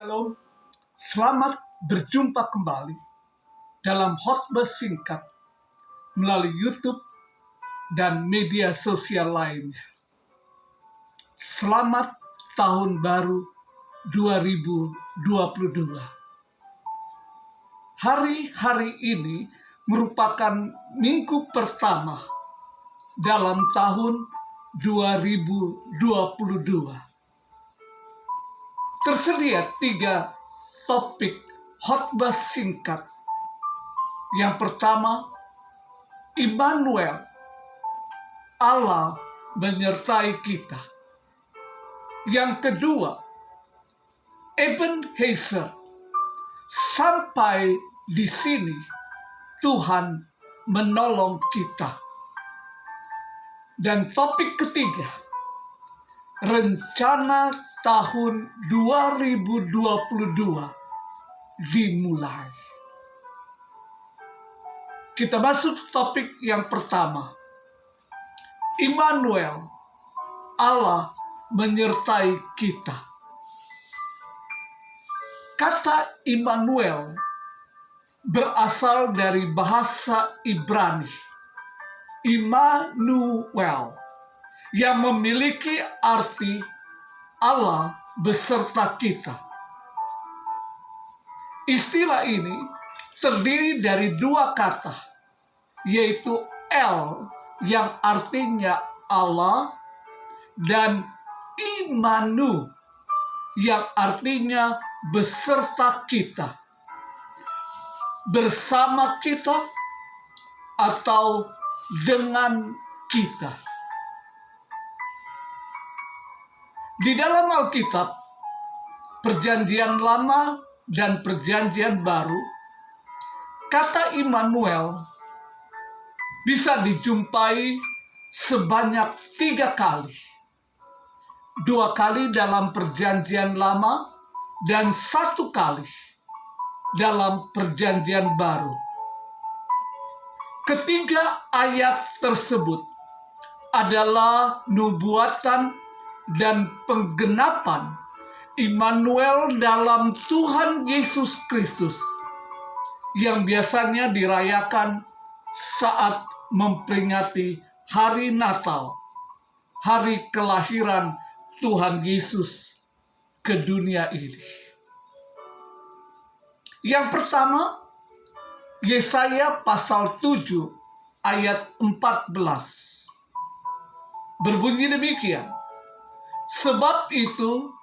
Halo, selamat berjumpa kembali dalam khotbah singkat melalui YouTube dan media sosial lainnya. Selamat Tahun Baru 2022. Hari-hari ini merupakan minggu pertama dalam tahun 2022. Tersedia 3 topik khotbah singkat. Yang pertama, Immanuel, Allah menyertai kita. Yang kedua, Ebenezer, sampai di sini Tuhan menolong kita. Dan topik ketiga, rencana tahun 2022 dimulai. Kita masuk topik yang pertama. Immanuel, Allah menyertai kita. Kata Immanuel berasal dari bahasa Ibrani, Immanuel, yang memiliki arti Allah beserta kita. Istilah ini terdiri dari 2 kata, yaitu El yang artinya Allah dan Immanu yang artinya beserta kita, bersama kita, atau dengan kita. Di dalam Alkitab, Perjanjian Lama dan Perjanjian Baru, kata Immanuel bisa dijumpai sebanyak 3 kali. 2 kali dalam Perjanjian Lama dan 1 kali dalam Perjanjian Baru. Ketiga ayat tersebut adalah nubuatan dan penggenapan Immanuel dalam Tuhan Yesus Kristus yang biasanya dirayakan saat memperingati hari Natal, hari kelahiran Tuhan Yesus ke dunia ini. Yang pertama, Yesaya pasal 7 ayat 14. Berbunyi demikian. Sebab itu,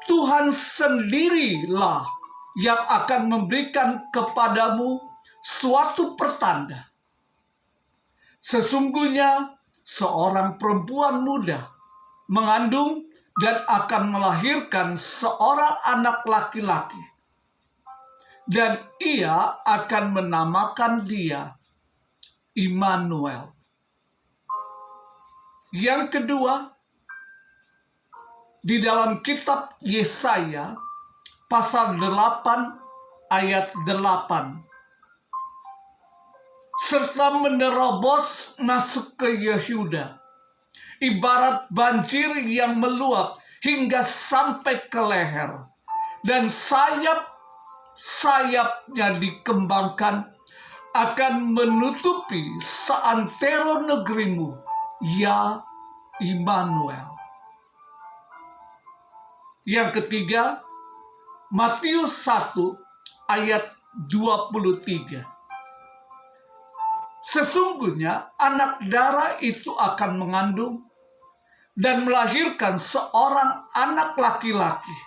Tuhan sendirilah yang akan memberikan kepadamu suatu pertanda. Sesungguhnya seorang perempuan muda mengandung dan akan melahirkan seorang anak laki-laki. Dan ia akan menamakan dia Immanuel. Yang kedua, di dalam kitab Yesaya pasal 8 ayat 8. Serta menerobos masuk ke Yehuda, ibarat banjir yang meluap hingga sampai ke leher, dan sayap-sayapnya dikembangkan akan menutupi seantero negerimu, ya Immanuel. Yang ketiga, Matius 1 ayat 23. Sesungguhnya anak darah itu akan mengandung dan melahirkan seorang anak laki-laki,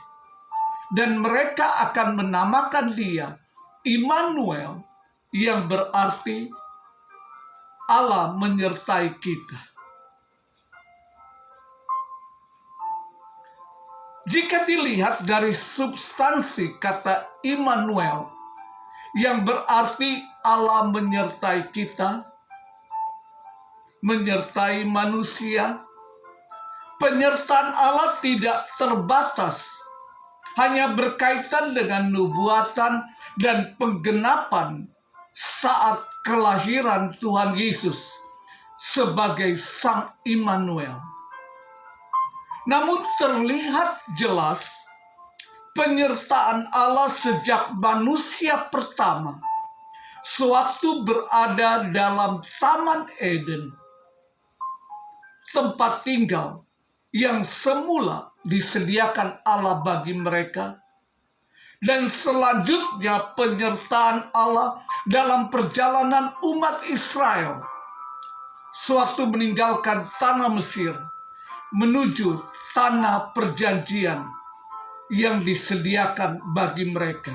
dan mereka akan menamakan dia Immanuel, yang berarti Allah menyertai kita. Jika dilihat dari substansi kata Immanuel, yang berarti Allah menyertai kita, menyertai manusia, penyertaan Allah tidak terbatas, hanya berkaitan dengan nubuatan dan penggenapan saat kelahiran Tuhan Yesus sebagai Sang Immanuel. Namun terlihat jelas penyertaan Allah sejak manusia pertama, sewaktu berada dalam Taman Eden, tempat tinggal yang semula disediakan Allah bagi mereka, dan selanjutnya penyertaan Allah dalam perjalanan umat Israel sewaktu meninggalkan tanah Mesir menuju tanah perjanjian yang disediakan bagi mereka.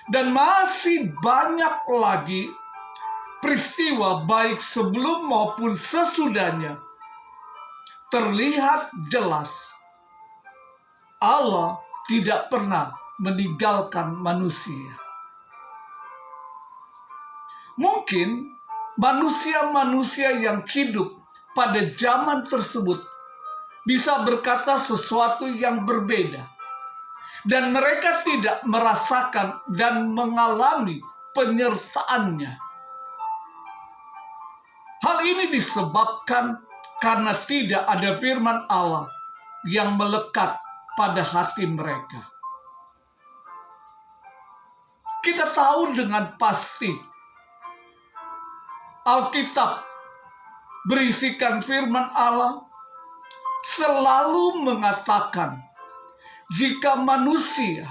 Dan masih banyak lagi peristiwa baik sebelum maupun sesudahnya terlihat jelas Allah tidak pernah meninggalkan manusia. Mungkin manusia-manusia yang hidup pada zaman tersebut bisa berkata sesuatu yang berbeda, dan mereka tidak merasakan dan mengalami penyertaannya. Hal ini disebabkan karena tidak ada firman Allah yang melekat pada hati mereka. Kita tahu dengan pasti Alkitab berisikan firman Allah selalu mengatakan jika manusia,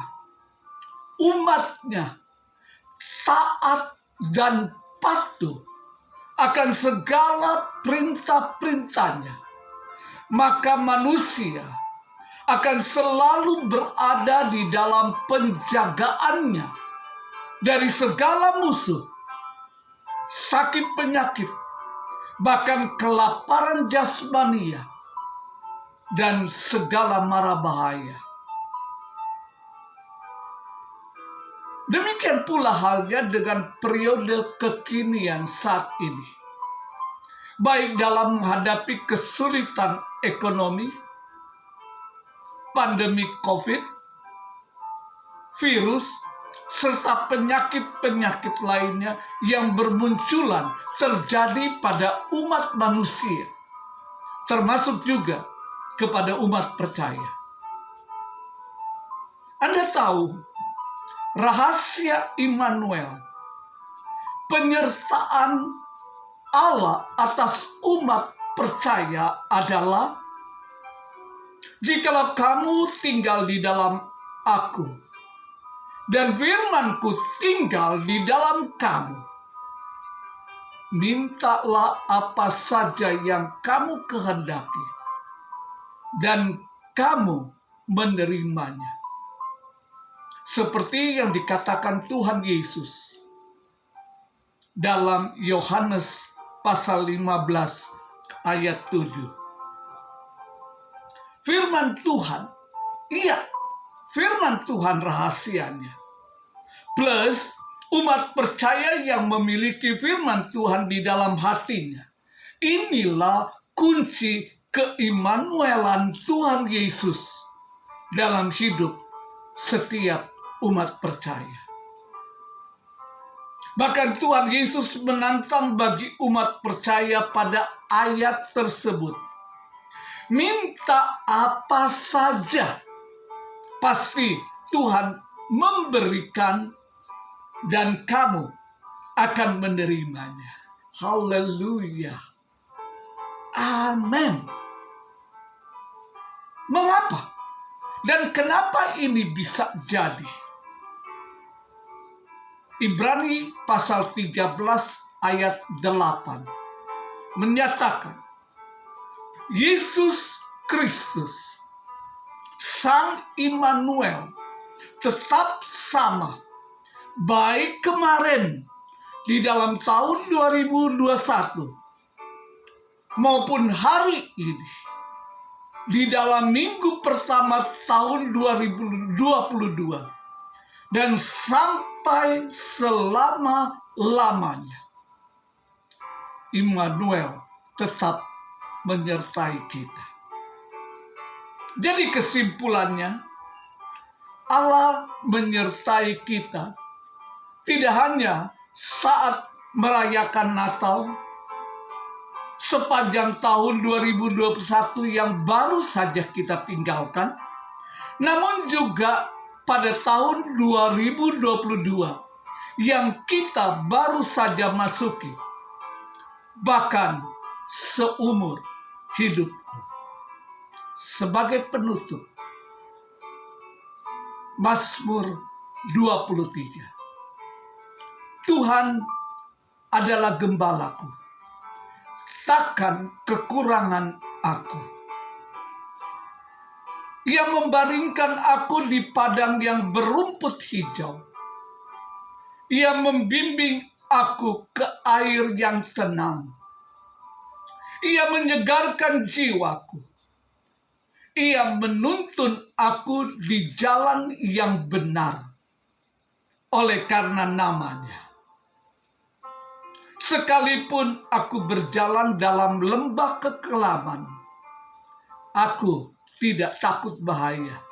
umatnya, taat dan patuh akan segala perintah-perintahnya, maka manusia akan selalu berada di dalam penjagaannya dari segala musuh, sakit penyakit, bahkan kelaparan jasmania, dan segala mara bahaya. Demikian pula halnya dengan periode kekinian saat ini. Baik dalam menghadapi kesulitan ekonomi, pandemi COVID, virus, serta penyakit-penyakit lainnya yang bermunculan terjadi pada umat manusia, termasuk juga kepada umat percaya. Anda tahu, rahasia Immanuel, penyertaan Allah atas umat percaya adalah jikalau kamu tinggal di dalam Aku dan firman-Ku tinggal di dalam kamu, mintalah apa saja yang kamu kehendaki dan kamu menerimanya. Seperti yang dikatakan Tuhan Yesus dalam Yohanes pasal 15 ayat 7. Firman Tuhan, firman Tuhan rahasianya. Plus umat percaya yang memiliki firman Tuhan di dalam hatinya. Inilah kunci keimmanuelan Tuhan Yesus dalam hidup setiap umat percaya. Bahkan Tuhan Yesus menantang bagi umat percaya pada ayat tersebut. Minta apa saja, pasti Tuhan memberikan dan kamu akan menerimanya. Haleluya. Amin. Mengapa? Dan kenapa ini bisa jadi? Ibrani pasal 13 ayat 8 menyatakan Yesus Kristus, Sang Immanuel, tetap sama baik kemarin di dalam tahun 2021 maupun hari ini di dalam minggu pertama tahun 2022 dan sampai selama-lamanya. Immanuel tetap menyertai kita. Jadi kesimpulannya, Allah menyertai kita tidak hanya saat merayakan Natal sepanjang tahun 2021 yang baru saja kita tinggalkan, namun juga pada tahun 2022 yang kita baru saja masuki, bahkan seumur hidupku. Sebagai penutup, Mazmur 23. Tuhan adalah gembalaku, takkan kekurangan aku. Ia membaringkan aku di padang yang berumput hijau. Ia membimbing aku ke air yang tenang. Ia menyegarkan jiwaku. Ia menuntun aku di jalan yang benar oleh karena namanya. Sekalipun aku berjalan dalam lembah kekelaman, aku tidak takut bahaya,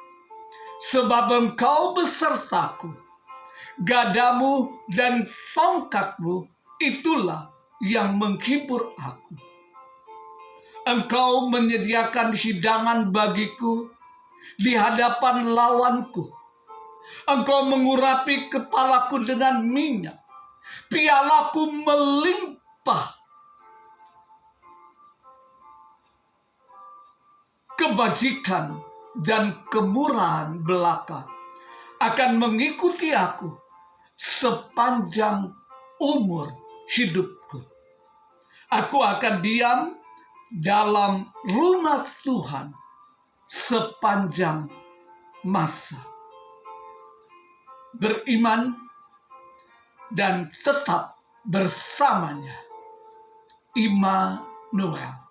sebab Engkau besertaku. Gadamu dan tongkatmu itulah yang menghibur aku. Engkau menyediakan hidangan bagiku di hadapan lawanku. Engkau mengurapi kepalaku dengan minyak. Pialaku melimpah. Kebajikan dan kemurahan belaka akan mengikuti aku sepanjang umur hidupku. Aku akan diam dalam rumah Tuhan sepanjang masa. Beriman dan tetap bersamanya. Immanuel.